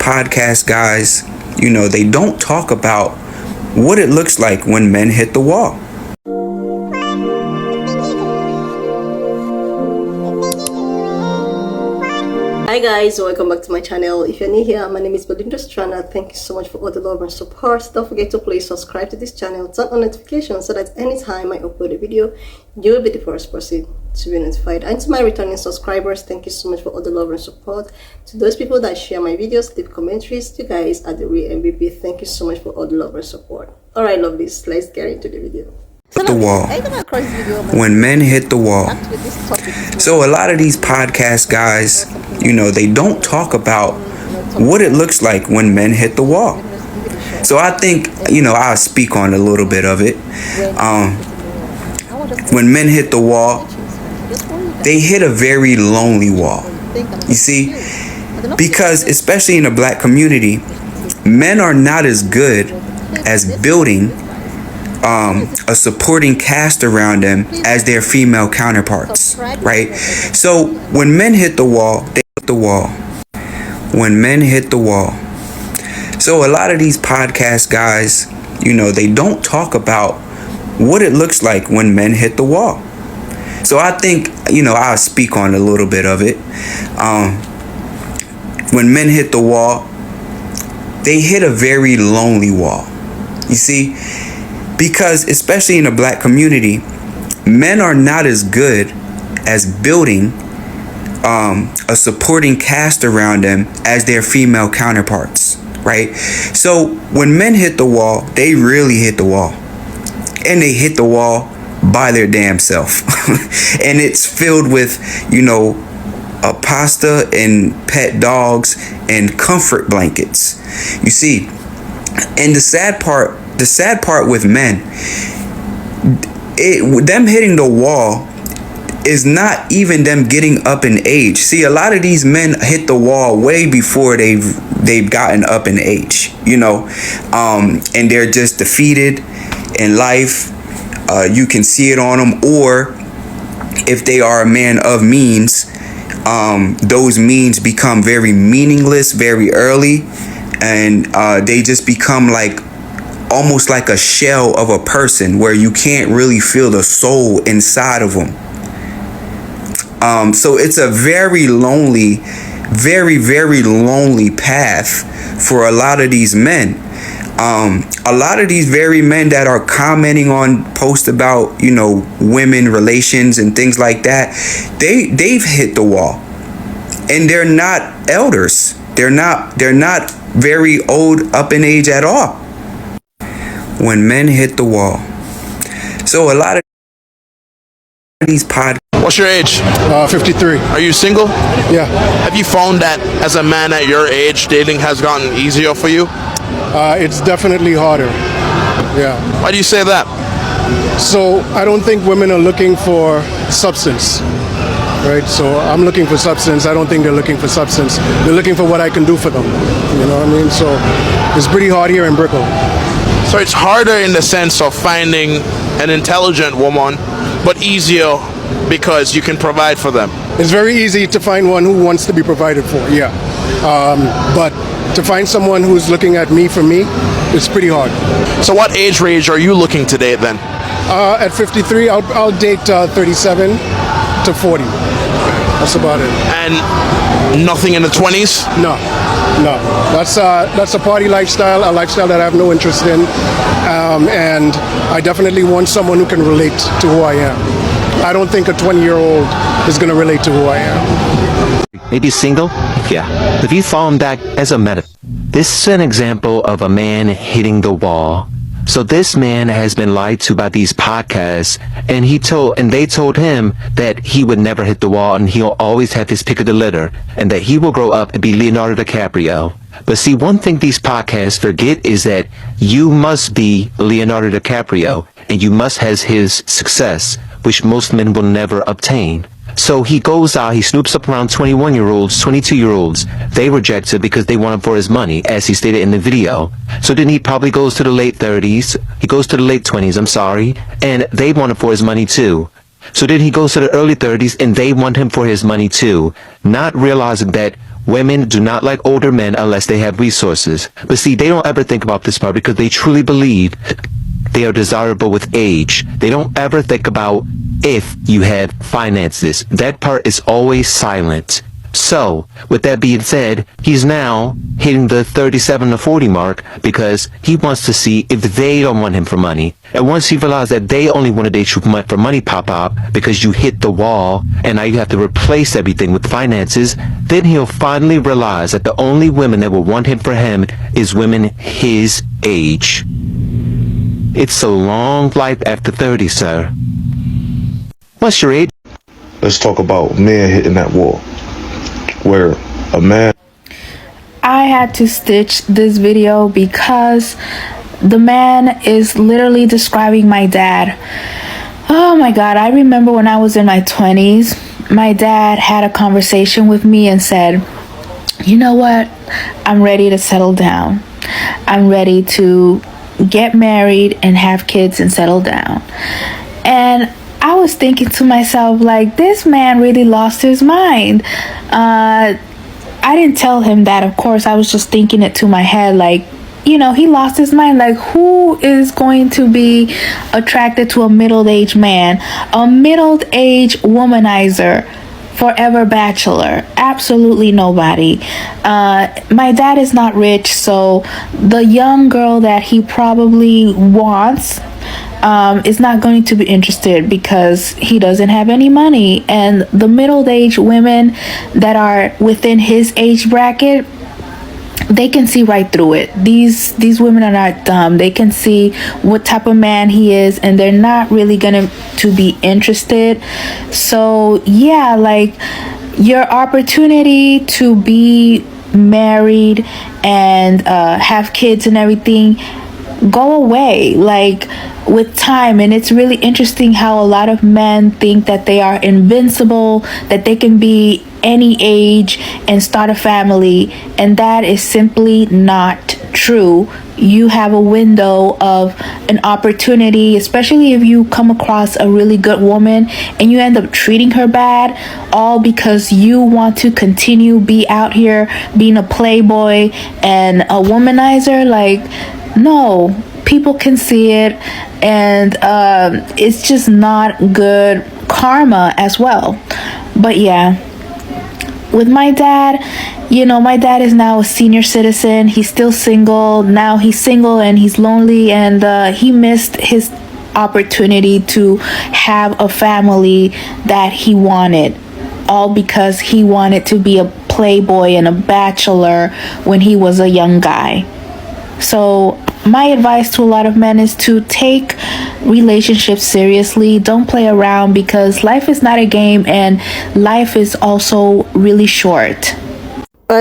podcast guys, they don't talk about what it looks like when men hit the wall. Hi guys, welcome back to my channel. If you're new here, my name is Belinda Strana. Thank you so much for all the love and support. Don't forget to please subscribe to this channel, turn on notifications so that anytime I upload a video, you will be the first person to be notified. And to my returning subscribers, thank you so much for all the love and support. To those people that share my videos, leave commentaries, you guys are the real MVP. Thank you so much for all the love and support. Alright lovelies, let's get into the video. The wall. When men hit the wall. So a lot of these podcast guys, they don't talk about what it looks like when men hit the wall. So I think, I'll speak on a little bit of it. When men hit the wall, they hit a very lonely wall. You see, because especially in the black community, men are not as good as building a supporting cast around them as their female counterparts, right? So when men hit the wall, they hit the wall. When men hit the wall. So a lot of these podcast guys, they don't talk about what it looks like when men hit the wall. So I think, I'll speak on a little bit of it. When men hit the wall, they hit a very lonely wall. You see, because especially in the black community, men are not as good as building a supporting cast around them as their female counterparts, right? So when men hit the wall, they really hit the wall. And they hit the wall by their damn self. And it's filled with, a pasta and pet dogs and comfort blankets. You see, and the sad part with men, them hitting the wall is not even them getting up in age. See, a lot of these men hit the wall way before they've gotten up in age, and they're just defeated in life. You can see it on them, or if they are a man of means, those means become very meaningless very early, and they just become almost like a shell of a person where you can't really feel the soul inside of them. So it's a very lonely, very, very lonely path for a lot of these men. A lot of these very men that are commenting on posts about, women relations and things like that, they've hit the wall, and they're not elders. They're not very old up in age at all. When men hit the wall. So a lot of these podcasts. What's your age? 53. Are you single? Yeah. Have you found that as a man at your age, dating has gotten easier for you? It's definitely harder. Yeah. Why do you say that? So I don't think women are looking for substance, right? So I'm looking for substance. I don't think they're looking for substance. They're looking for what I can do for them. You know what I mean? So it's pretty hard here in Brickell. So it's harder in the sense of finding an intelligent woman, but easier because you can provide for them. It's very easy to find one who wants to be provided for, yeah. But to find someone who's looking at me for me, it's pretty hard. So what age range are you looking to date then? At 53, I'll date 37 to 40. That's about it. And nothing in the 20s? No. That's a party lifestyle, a lifestyle that I have no interest in. And I definitely want someone who can relate to who I am. I don't think a 20-year-old is going to relate to who I am. Maybe single? Yeah. If you found that as a meta, this is an example of a man hitting the wall. So this man has been lied to by these podcasts, and they told him that he would never hit the wall and he'll always have his pick of the litter, and that he will grow up and be Leonardo DiCaprio. But see, one thing these podcasts forget is that you must be Leonardo DiCaprio, and you must have his success, which most men will never obtain. So he goes out, he snoops up around 21-year-olds, 22-year-olds. They reject him because they want him for his money, as he stated in the video. So then he probably goes to the late 30s. He goes to the late 20s, I'm sorry. And they want him for his money too. So then he goes to the early 30s and they want him for his money too. Not realizing that women do not like older men unless they have resources. But see, they don't ever think about this part because they truly believe they are desirable with age. They don't ever think about if you have finances. That part is always silent. So, with that being said, he's now hitting the 37 to 40 mark because he wants to see if they don't want him for money. And once he realizes that they only want to date you for money, Pop-Pop, because you hit the wall and now you have to replace everything with finances, then he'll finally realize that the only women that will want him for him is women his age. It's a long life after 30, sir. What's your age? Let's talk about men hitting that wall. Where a man... I had to stitch this video because the man is literally describing my dad. Oh my God, I remember when I was in my 20s, my dad had a conversation with me and said, you know what, I'm ready to settle down. I'm ready to get married and have kids and settle down. And I was thinking to myself, like, this man really lost his mind. I didn't tell him that, of course. I was just thinking it to my head, like, you know, he lost his mind. Like, who is going to be attracted to a middle-aged man? A middle-aged womanizer, forever bachelor? Absolutely nobody. My dad is not rich, so the young girl that he probably wants is not going to be interested because he doesn't have any money. And the middle-aged women that are within his age bracket, they can see right through it. These women are not dumb. They can see what type of man he is, and they're not really gonna to be interested. So yeah, like, your opportunity to be married and have kids and everything go away, like, with time. And it's really interesting how a lot of men think that they are invincible, that they can be any age and start a family, and that is simply not true. You have a window of an opportunity, especially if you come across a really good woman and you end up treating her bad, all because you want to continue be out here being a playboy and a womanizer. Like, no, people can see it, and it's just not good karma as well. But yeah, with my dad, you know, my dad is now a senior citizen. He's still single. Now he's single and he's lonely, and he missed his opportunity to have a family that he wanted, all because he wanted to be a playboy and a bachelor when he was a young guy. So my advice to a lot of men is to take relationships seriously. Don't play around, because life is not a game and life is also really short.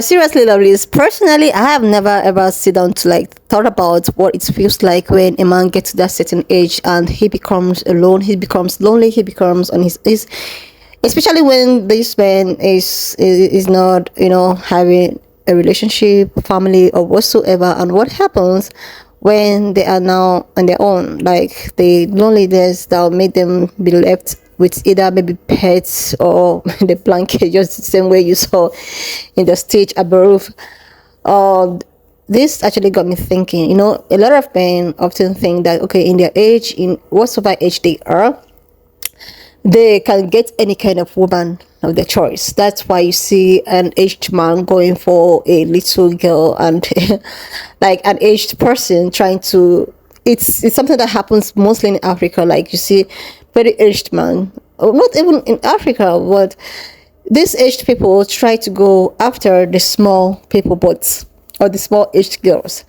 Seriously, lovelies, personally, I have never ever sit down to like thought about what it feels like when a man gets to that certain age and he becomes alone, he becomes lonely, he becomes on his especially when this man is not, you know, having a relationship, family, or whatsoever. And what happens when they are now on their own, like the loneliness that will make them be left with either maybe pets or the blanket, just the same way you saw in the stage above. This actually got me thinking, you know, a lot of men often think that, okay, in their age, in whatsoever age they are, they can get any kind of woman of their choice. That's why you see an aged man going for a little girl, and like an aged person trying to, it's something that happens mostly in Africa. Like, you see very aged man, or not even in Africa, but these aged people try to go after the small people, or the small aged girls.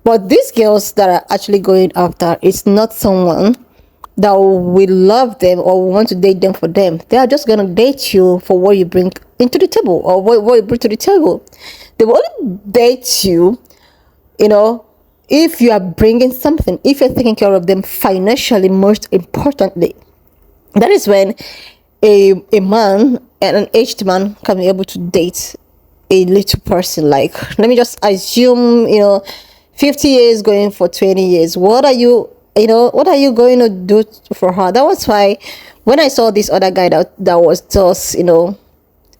But these girls that are actually going after, it's not someone that will love them or want to date them for them. They are just gonna date you for what you bring into the table, or what you bring to the table. They will only date you, you know, if you are bringing something, if you're taking care of them financially, most importantly. That is when a man and an aged man can be able to date a little person. Like, let me just assume, you know, 50 years going for 20 years. What are you going to do for her? That was why when I saw this other guy that was just, you know,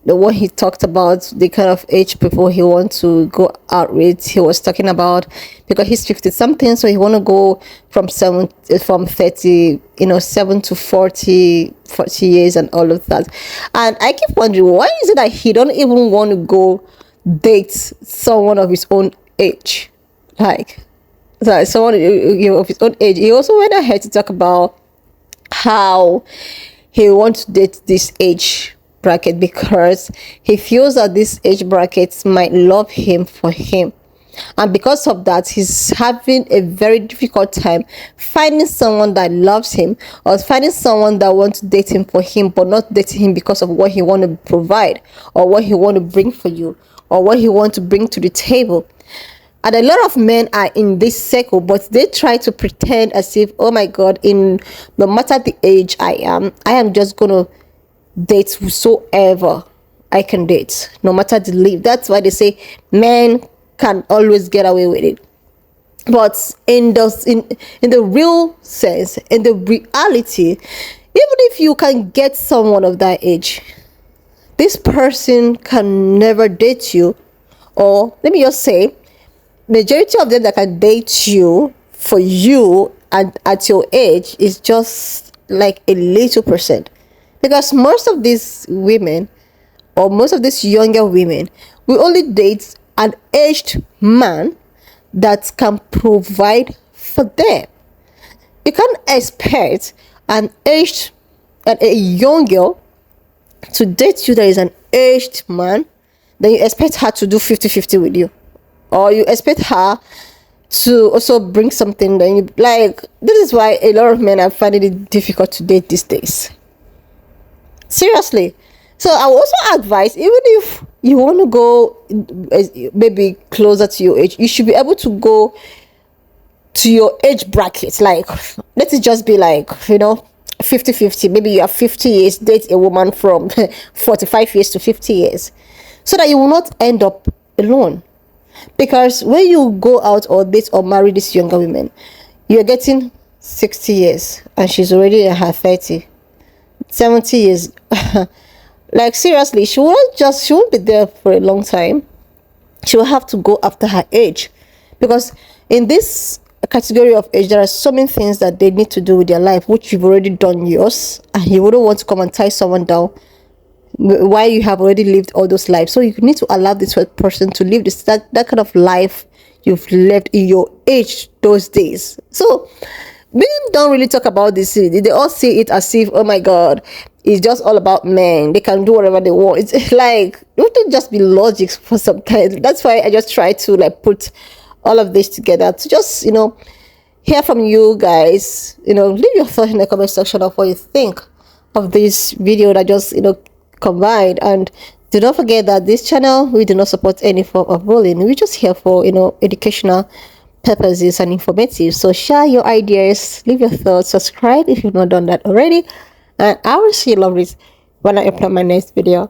the one he talked about, the kind of age people he wants to go out with. He was talking about, because he's 50 something, so he want to go from 30, 7 to 40 years and all of that. And I keep wondering, why is it that he don't even want to go date someone of his own age, like someone of his own age? He also went ahead to talk about how he wants to date this age bracket because he feels that this age brackets might love him for him, and because of that he's having a very difficult time finding someone that loves him, or finding someone that wants to date him for him, but not dating him because of what he want to provide, or what he want to bring for you, or what he want to bring to the table. And a lot of men are in this circle, but they try to pretend as if, oh my God, in no matter the age I am just gonna date whosoever I can date, no matter the leave. That's why they say men can always get away with it. But in the real sense, in the reality, even if you can get someone of that age, this person can never date you. Or let me just say, majority of them that can date you for you and at your age is just like a little percent. Because most of these women, or most of these younger women, will only date an aged man that can provide for them. You can't expect an aged and a young girl to date you that is an aged man, then you expect her to do 50-50 with you. Or you expect her to also bring something, then you like. This is why a lot of men are finding it difficult to date these days. Seriously. So I will also advise, even if you want to go maybe closer to your age, you should be able to go to your age bracket. Like, let it just be like, 50-50. Maybe you have 50 years, date a woman from 45 years to 50 years, so that you will not end up alone. Because when you go out or date or marry these younger women, you're getting 60 years and she's already in her 30, 70 years. Like, seriously, she won't be there for a long time. She will have to go after her age, because in this category of age, there are so many things that they need to do with their life, which you've already done yours, and you wouldn't want to come and tie someone down while you have already lived all those lives. So you need to allow this person to live that kind of life you've lived in your age those days. So men don't really talk about this. They all see it as if, oh my God, it's just all about men. They can do whatever they want. It's like, don't just be logic for some time. That's why I just try to like put all of this together to just, hear from you guys. Leave your thoughts in the comment section of what you think of this video that just, combined. And do not forget that this channel, we do not support any form of bullying. We're just here for, educational purposes and informative. So share your ideas, leave your thoughts, subscribe if you've not done that already, and I will see you lovelies when I upload my next video.